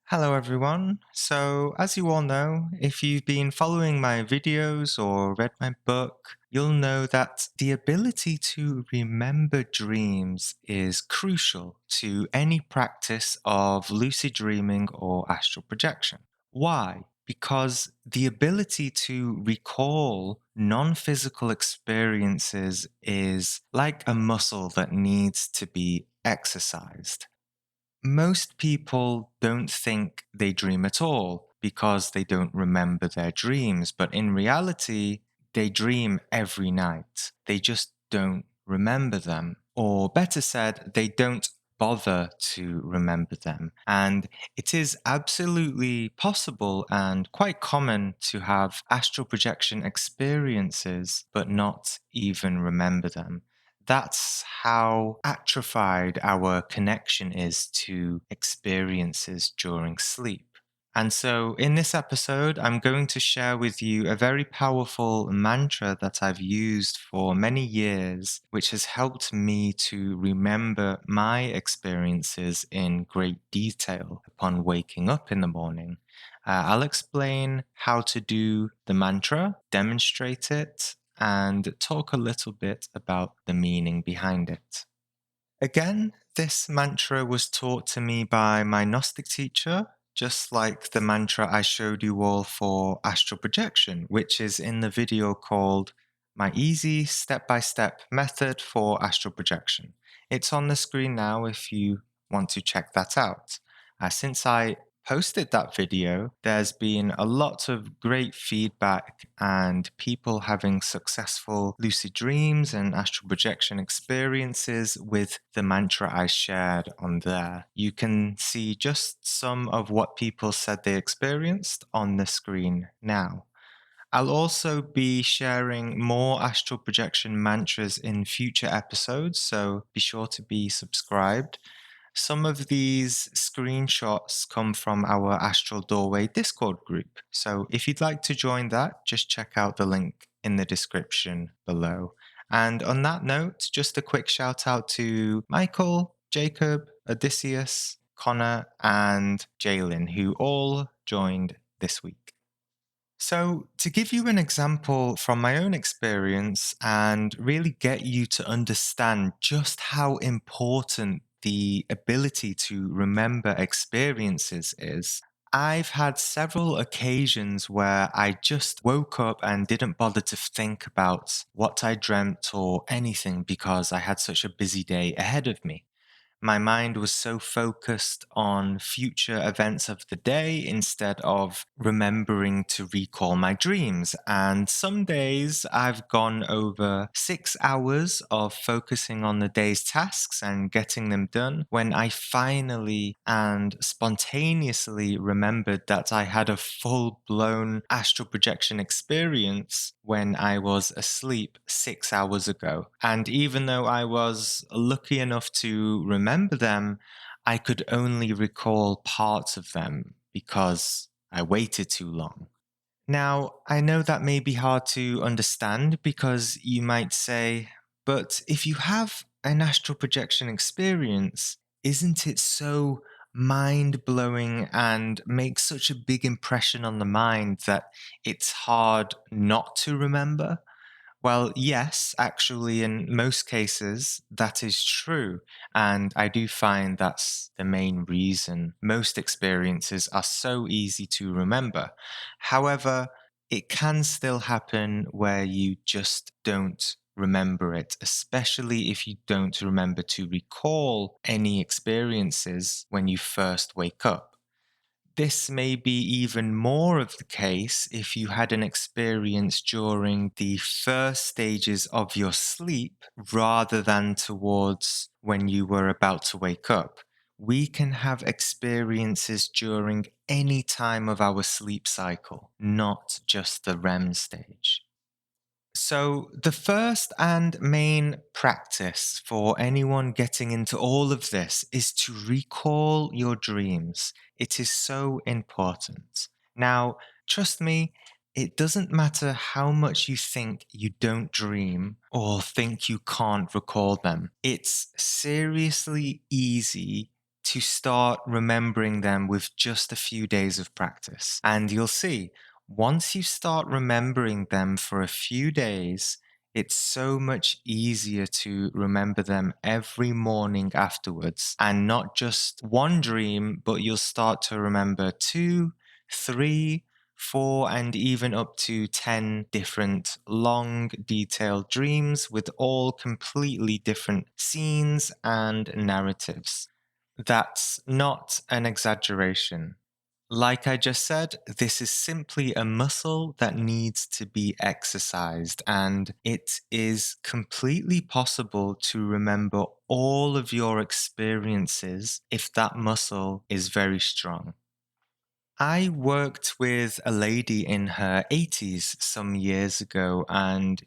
Hello, everyone. So, as you all know, if you've been following my videos or read my book, you'll know that the ability to remember dreams is crucial to any practice of lucid dreaming or astral projection. Why? Because the ability to recall non physical experiences is like a muscle that needs to be exercised. Most people don't think they dream at all because they don't remember their dreams, but in reality, they dream every night. They just don't remember them. Or better said, they don't bother to remember them. And it is absolutely possible and quite common to have astral projection experiences, but not even remember them. That's how atrophied our connection is to experiences during sleep. And so, in this episode, I'm going to share with you a very powerful mantra that I've used for many years, which has helped me to remember my experiences in great detail upon waking up in the morning. I'll explain how to do the mantra, demonstrate it, and talk a little bit about the meaning behind it. Again, this mantra was taught to me by my Gnostic teacher, just like the mantra I showed you all for astral projection, which is in the video called My Easy Step by Step Method for Astral Projection. It's on the screen now if you want to check that out. Since I posted that video, there's been a lot of great feedback and people having successful lucid dreams and astral projection experiences with the mantra I shared on there. You can see just some of what people said they experienced on the screen now. I'll also be sharing more astral projection mantras in future episodes, so be sure to be subscribed. Some of these screenshots come from our Astral Doorway Discord group. So if you'd like to join that, just check out the link in the description below. And on that note, just a quick shout out to Michael, Jacob, Odysseus, Connor, and Jalen, who all joined this week. So, to give you an example from my own experience and really get you to understand just how important the ability to remember experiences is, I've had several occasions where I just woke up and didn't bother to think about what I dreamt or anything because I had such a busy day ahead of me. My mind was so focused on future events of the day instead of remembering to recall my dreams. And some days I've gone over 6 hours of focusing on the day's tasks and getting them done when I finally and spontaneously remembered that I had a full blown astral projection experience when I was asleep 6 hours ago. And even though I was lucky enough to remember them, I could only recall parts of them because I waited too long. Now, I know that may be hard to understand because you might say, but if you have an astral projection experience, isn't it so mind blowing and makes such a big impression on the mind that it's hard not to remember? Well, yes, actually, in most cases, that is true. And I do find that's the main reason most experiences are so easy to remember. However, it can still happen where you just don't remember it, especially if you don't remember to recall any experiences when you first wake up. This may be even more of the case if you had an experience during the first stages of your sleep rather than towards when you were about to wake up. We can have experiences during any time of our sleep cycle, not just the REM stage. So, the first and main practice for anyone getting into all of this is to recall your dreams. It is so important. Now, trust me, it doesn't matter how much you think you don't dream or think you can't recall them. It's seriously easy to start remembering them with just a few days of practice. And you'll see, once you start remembering them for a few days, it's so much easier to remember them every morning afterwards. And not just one dream, but you'll start to remember two, three, four, and even up to 10 different long, detailed dreams with all completely different scenes and narratives. That's not an exaggeration. Like I just said, this is simply a muscle that needs to be exercised, and it is completely possible to remember all of your experiences if that muscle is very strong. I worked with a lady in her 80s some years ago, and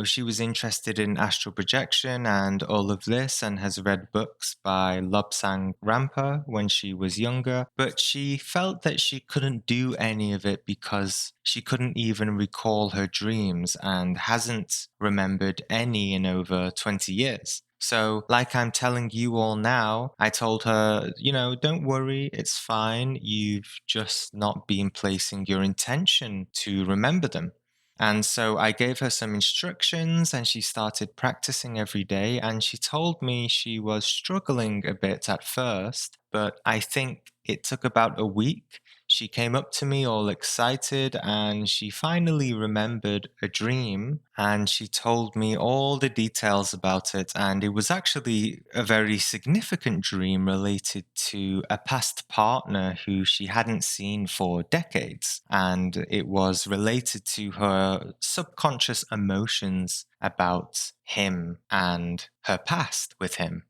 she was interested in astral projection and all of this, and has read books by Lobsang Rampa when she was younger. But she felt that she couldn't do any of it because she couldn't even recall her dreams and hasn't remembered any in over 20 years. So, like I'm telling you all now, I told her, don't worry, it's fine. You've just not been placing your intention to remember them. And so I gave her some instructions and she started practicing every day. And she told me she was struggling a bit at first, but I think it took about a week. She came up to me all excited and she finally remembered a dream and she told me all the details about it. And it was actually a very significant dream related to a past partner who she hadn't seen for decades. And it was related to her subconscious emotions about him and her past with him.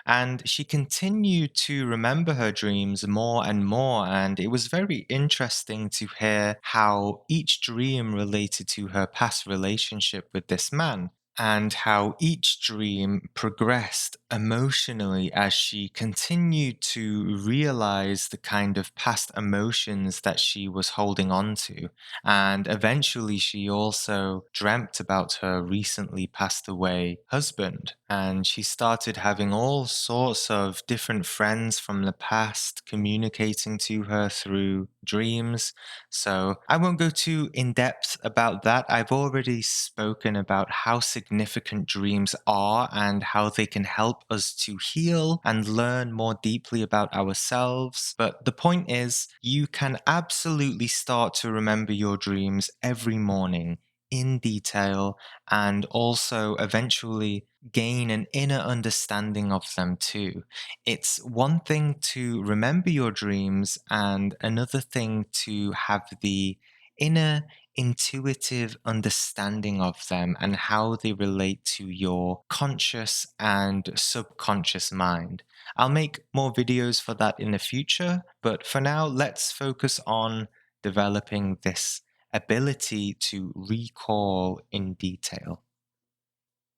And she continued to remember her dreams more and more. And it was very interesting to hear how each dream related to her past relationship with this man, and how each dream progressed emotionally as she continued to realize the kind of past emotions that she was holding on to. And eventually, she also dreamt about her recently passed away husband. And she started having all sorts of different friends from the past communicating to her through dreams. So I won't go too in depth about that. I've already spoken about how significant dreams are and how they can help us to heal and learn more deeply about ourselves. But the point is, you can absolutely start to remember your dreams every morning in detail and also eventually gain an inner understanding of them too. It's one thing to remember your dreams and another thing to have the inner intuitive understanding of them and how they relate to your conscious and subconscious mind. I'll make more videos for that in the future, but for now, let's focus on developing this ability to recall in detail.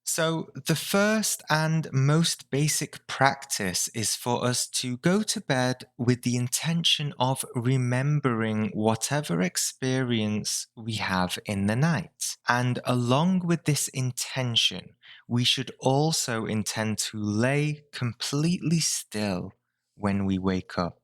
So, the first and most basic practice is for us to go to bed with the intention of remembering whatever experience we have in the night. And along with this intention, we should also intend to lay completely still when we wake up.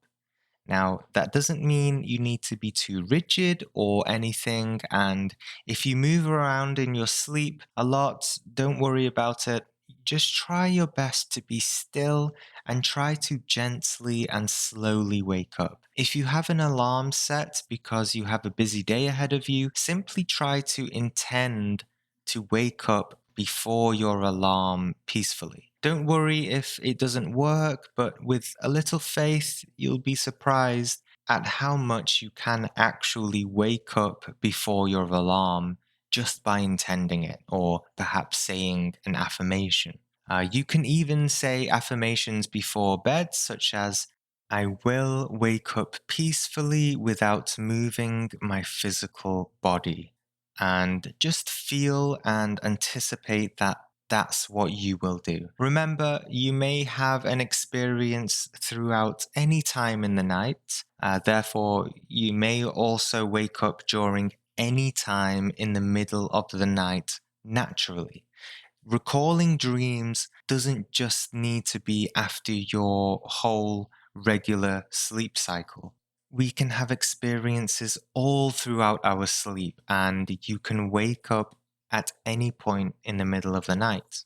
Now, that doesn't mean you need to be too rigid or anything. And if you move around in your sleep a lot, don't worry about it. Just try your best to be still and try to gently and slowly wake up. If you have an alarm set because you have a busy day ahead of you, simply try to intend to wake up before your alarm peacefully. Don't worry if it doesn't work, but with a little faith, you'll be surprised at how much you can actually wake up before your alarm just by intending it, or perhaps saying an affirmation. You can even say affirmations before bed, such as, I will wake up peacefully without moving my physical body. And just feel and anticipate that that's what you will do. Remember, you may have an experience throughout any time in the night. Therefore, you may also wake up during any time in the middle of the night naturally. Recalling dreams doesn't just need to be after your whole regular sleep cycle. We can have experiences all throughout our sleep, and you can wake up at any point in the middle of the night.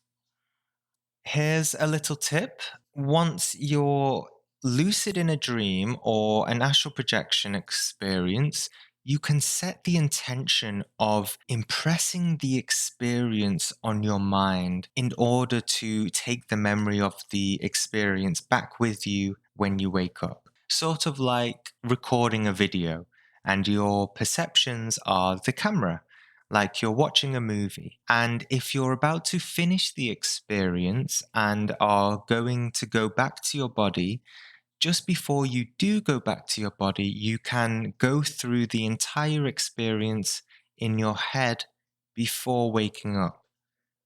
Here's a little tip. Once you're lucid in a dream or an astral projection experience, you can set the intention of impressing the experience on your mind in order to take the memory of the experience back with you when you wake up. Sort of like recording a video, and your perceptions are the camera, like you're watching a movie. And if you're about to finish the experience and are going to go back to your body, just before you do go back to your body, you can go through the entire experience in your head before waking up.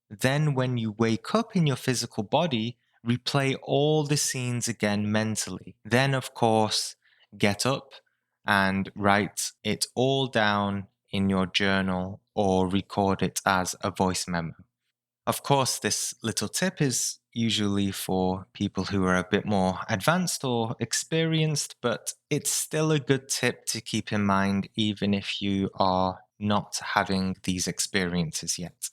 Then, when you wake up in your physical body, replay all the scenes again mentally. Then, of course, get up and write it all down in your journal or record it as a voice memo. Of course, this little tip is usually for people who are a bit more advanced or experienced, but it's still a good tip to keep in mind even if you are not having these experiences yet.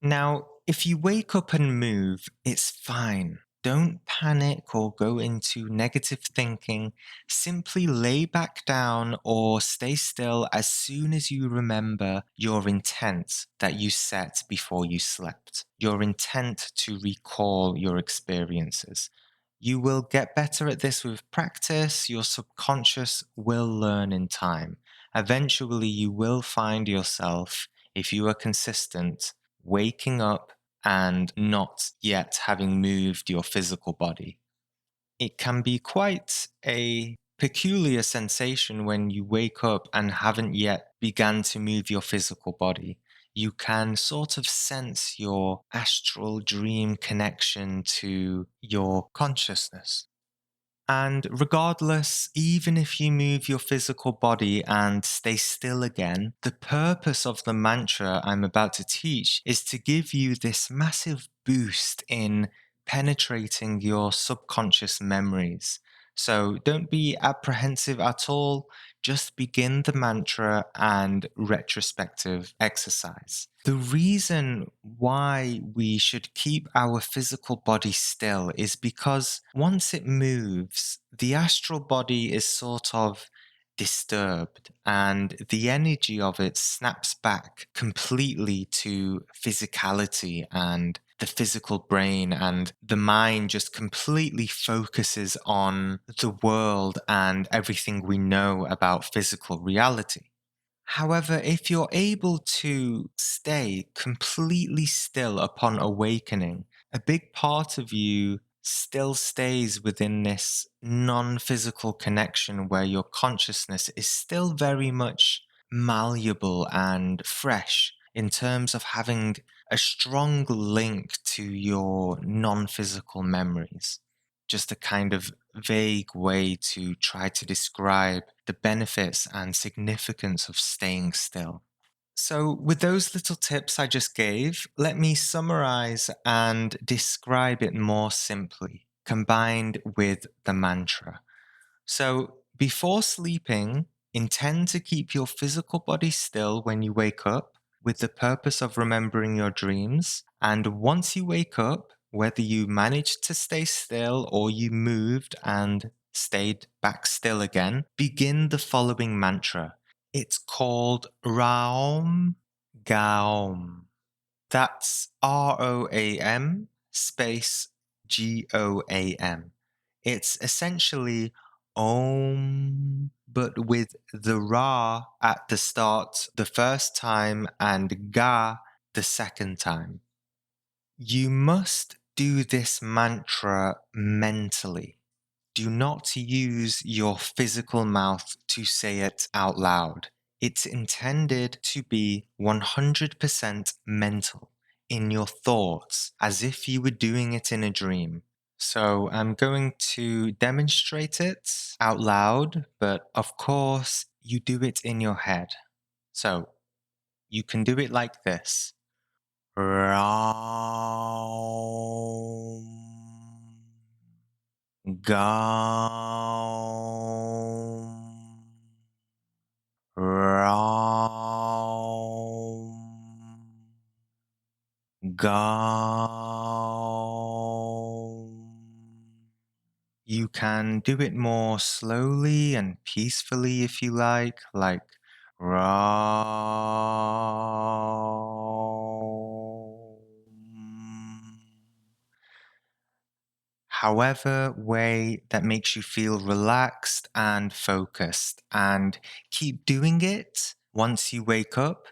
Now, if you wake up and move, it's fine. Don't panic or go into negative thinking. Simply lay back down or stay still as soon as you remember your intent that you set before you slept, your intent to recall your experiences. You will get better at this with practice. Your subconscious will learn in time. Eventually, you will find yourself, if you are consistent, waking up and not yet having moved your physical body. It can be quite a peculiar sensation when you wake up and haven't yet begun to move your physical body. You can sort of sense your astral dream connection to your consciousness. And regardless, even if you move your physical body and stay still again, the purpose of the mantra I'm about to teach is to give you this massive boost in penetrating your subconscious memories. So don't be apprehensive at all. Just begin the mantra and retrospective exercise. The reason why we should keep our physical body still is because once it moves, the astral body is sort of disturbed and the energy of it snaps back completely to physicality and the physical brain, and the mind just completely focuses on the world and everything we know about physical reality. However, if you're able to stay completely still upon awakening, a big part of you still stays within this non physical connection where your consciousness is still very much malleable and fresh in terms of having a strong link to your non physical memories. Just a kind of vague way to try to describe the benefits and significance of staying still. So, with those little tips I just gave, let me summarize and describe it more simply, combined with the mantra. So, before sleeping, intend to keep your physical body still when you wake up with the purpose of remembering your dreams. And once you wake up, whether you managed to stay still or you moved and stayed back still again, begin the following mantra. It's called RAOM GAOM. That's ROAM space GOAM. It's essentially Om, but with the Ra at the start the first time and Ga the second time. You must do this mantra mentally. Do not use your physical mouth to say it out loud. It's intended to be 100% mental in your thoughts, as if you were doing it in a dream. So I'm going to demonstrate it out loud, but of course, you do it in your head. So you can do it like this. Ram. GAOM RAOM GAOM. You can do it more slowly and peacefully if you like RAOM. However way that makes you feel relaxed and focused, and keep doing it once you wake up.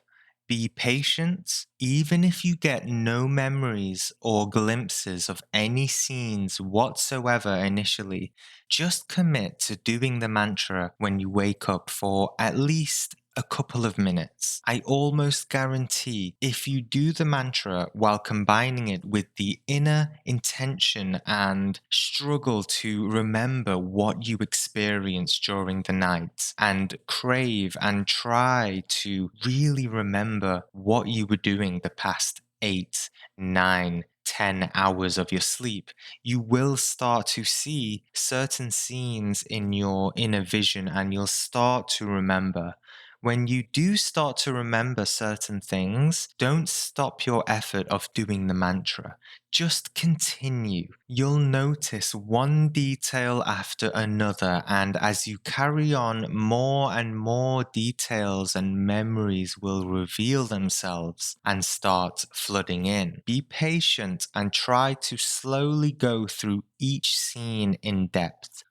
Be patient, even if you get no memories or glimpses of any scenes whatsoever initially. Just commit to doing the mantra when you wake up for at least a couple of minutes. I almost guarantee if you do the mantra while combining it with the inner intention and struggle to remember what you experienced during the night, and crave and try to really remember what you were doing the past 8, 9, 10 hours of your sleep, you will start to see certain scenes in your inner vision and you'll start to remember. When you do start to remember certain things, don't stop your effort of doing the mantra. Just continue. You'll notice one detail after another, and as you carry on, more and more details and memories will reveal themselves and start flooding in. Be patient and try to slowly go through each scene in depth.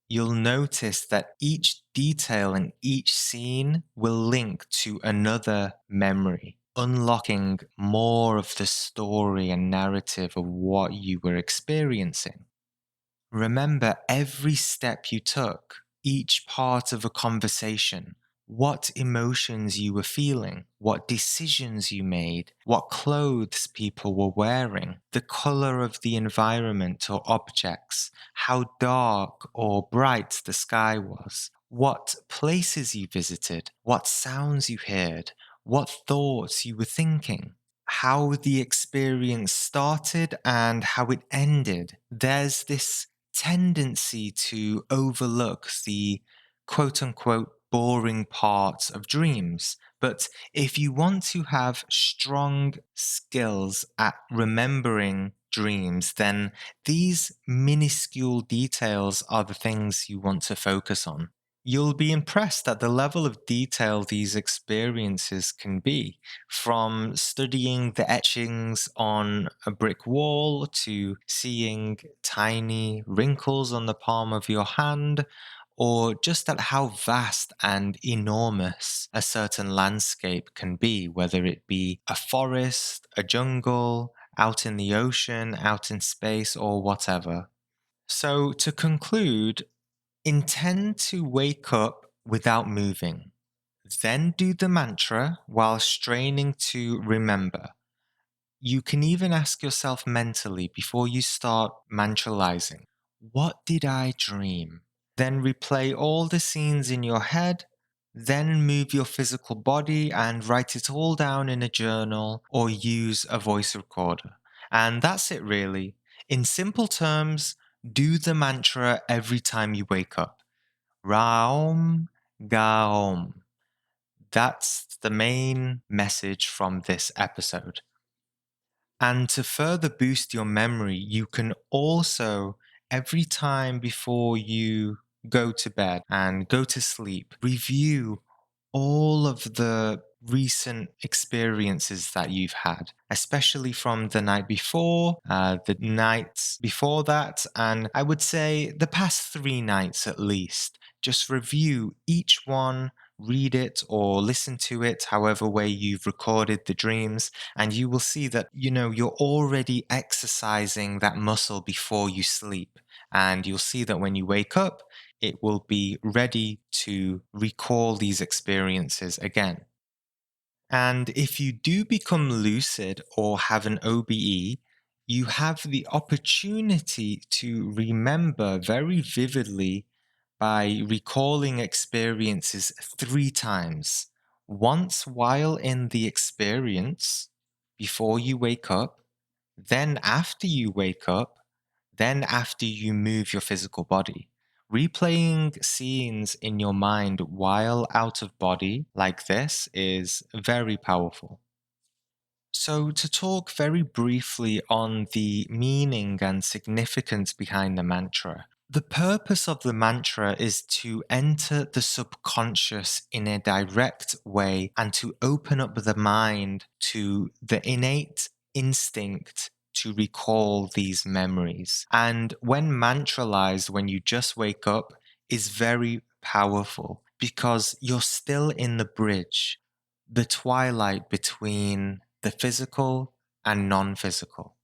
You'll notice that each detail in each scene will link to another memory, unlocking more of the story and narrative of what you were experiencing. Remember every step you took, each part of a conversation, what emotions you were feeling, what decisions you made, what clothes people were wearing, the color of the environment or objects, how dark or bright the sky was, what places you visited, what sounds you heard, what thoughts you were thinking, how the experience started and how it ended. There's this tendency to overlook the quote unquote boring parts of dreams. But if you want to have strong skills at remembering dreams, then these minuscule details are the things you want to focus on. You'll be impressed at the level of detail these experiences can be, from studying the etchings on a brick wall to seeing tiny wrinkles on the palm of your hand, or just at how vast and enormous a certain landscape can be, whether it be a forest, a jungle, out in the ocean, out in space, or whatever. So, to conclude, intend to wake up without moving. Then do the mantra while straining to remember. You can even ask yourself mentally before you start mantralizing, what did I dream? Then replay all the scenes in your head. Then move your physical body and write it all down in a journal or use a voice recorder. And that's it, really. In simple terms, do the mantra every time you wake up. RAOM GAOM. That's the main message from this episode. And to further boost your memory, you can also, every time before you go to bed and go to sleep, review all of the recent experiences that you've had, especially from the night before, the nights before that, and I would say the past 3 nights at least. Just review each one, read it or listen to it, however way you've recorded the dreams, and you will see that, you're already exercising that muscle before you sleep. And you'll see that when you wake up, it will be ready to recall these experiences again. And if you do become lucid or have an OBE, you have the opportunity to remember very vividly by recalling experiences 3 times. Once while in the experience, before you wake up, then after you wake up, then after you move your physical body. Replaying scenes in your mind while out of body, like this, is very powerful. So, to talk very briefly on the meaning and significance behind the mantra, the purpose of the mantra is to enter the subconscious in a direct way and to open up the mind to the innate instinct to recall these memories. And when mantralized, when you just wake up, is very powerful because you're still in the bridge, the twilight between the physical and non physical.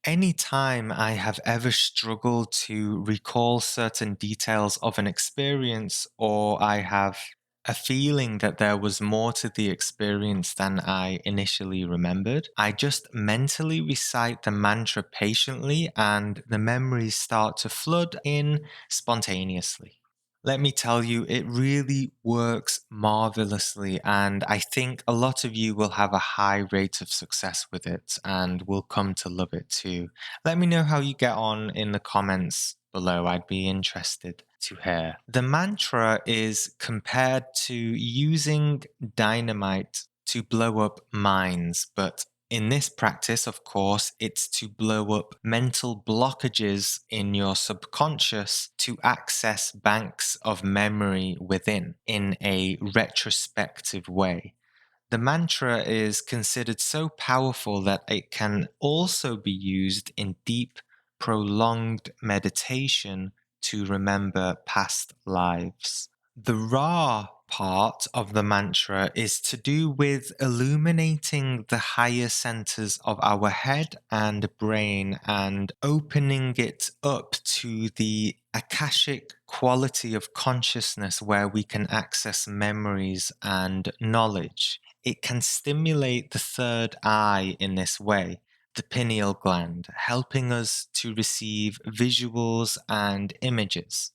Anytime I have ever struggled to recall certain details of an experience, or I have a feeling that there was more to the experience than I initially remembered, I just mentally recite the mantra patiently and the memories start to flood in spontaneously. Let me tell you, it really works marvelously, and I think a lot of you will have a high rate of success with it and will come to love it too. Let me know how you get on in the comments below. I'd be interested to hear. The mantra is compared to using dynamite to blow up mines, but in this practice, of course, it's to blow up mental blockages in your subconscious to access banks of memory within in a retrospective way. The mantra is considered so powerful that it can also be used in deep, prolonged meditation to remember past lives. The Ra part of the mantra is to do with illuminating the higher centers of our head and brain and opening it up to the Akashic quality of consciousness where we can access memories and knowledge. It can stimulate the third eye in this way, the pineal gland, helping us to receive visuals and images.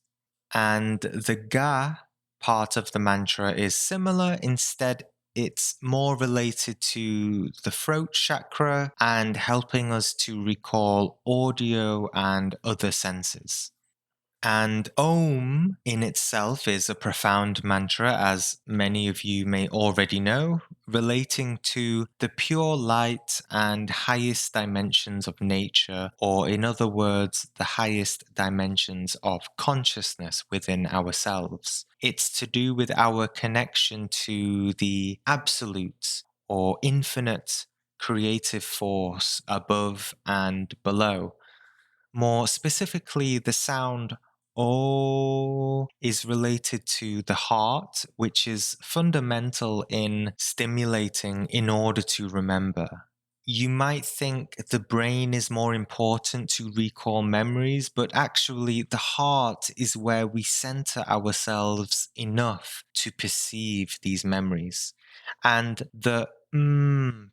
And the Ga part of the mantra is similar. Instead, it's more related to the throat chakra and helping us to recall audio and other senses. And Om in itself is a profound mantra, as many of you may already know, relating to the pure light and highest dimensions of nature, or in other words, the highest dimensions of consciousness within ourselves. It's to do with our connection to the absolute or infinite creative force above and below. More specifically, the sound O is related to the heart, which is fundamental in stimulating in order to remember. You might think the brain is more important to recall memories, but actually, the heart is where we center ourselves enough to perceive these memories. And the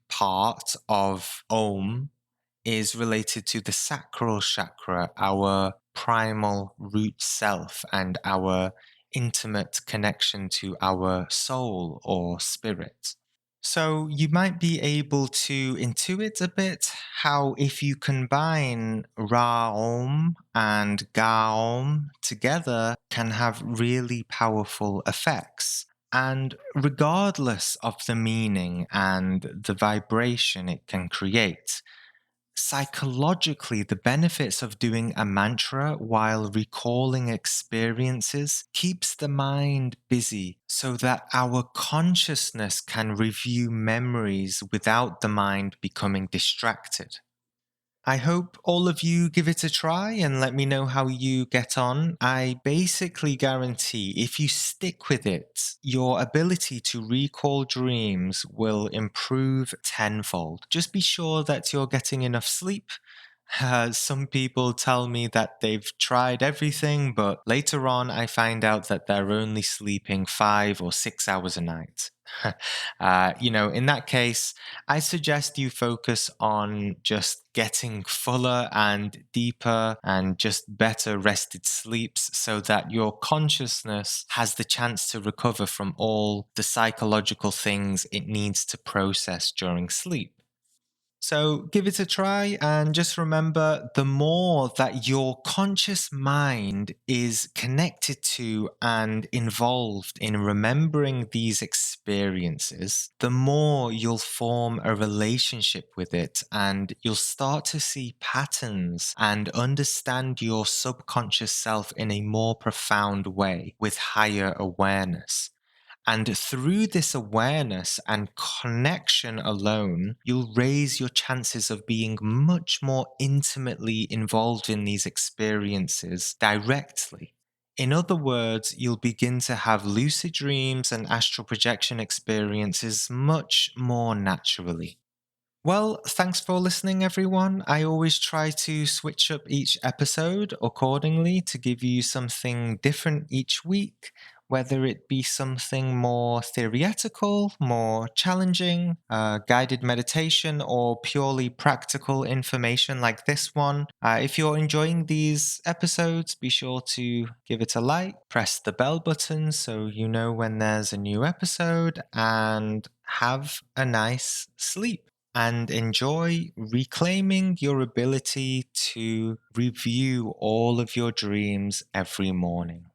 part of Om is related to the sacral chakra, our primal root self, and our intimate connection to our soul or spirit. So you might be able to intuit a bit how if you combine RAOM and GAOM together can have really powerful effects. And regardless of the meaning and the vibration it can create, psychologically, the benefits of doing a mantra while recalling experiences keeps the mind busy so that our consciousness can review memories without the mind becoming distracted. I hope all of you give it a try and let me know how you get on. I basically guarantee if you stick with it, your ability to recall dreams will improve tenfold. Just be sure that you're getting enough sleep. Some people tell me that they've tried everything, but later on I find out that they're only sleeping 5 or 6 hours a night. In that case, I suggest you focus on just getting fuller and deeper and just better rested sleeps so that your consciousness has the chance to recover from all the psychological things it needs to process during sleep. So give it a try and just remember the more that your conscious mind is connected to and involved in remembering these experiences, the more you'll form a relationship with it and you'll start to see patterns and understand your subconscious self in a more profound way with higher awareness. And through this awareness and connection alone, you'll raise your chances of being much more intimately involved in these experiences directly. In other words, you'll begin to have lucid dreams and astral projection experiences much more naturally. Well, thanks for listening, everyone. I always try to switch up each episode accordingly to give you something different each week, whether it be something more theoretical, more challenging, guided meditation, or purely practical information like this one. If you're enjoying these episodes, be sure to give it a like, press the bell button so you know when there's a new episode, and have a nice sleep and enjoy reclaiming your ability to review all of your dreams every morning.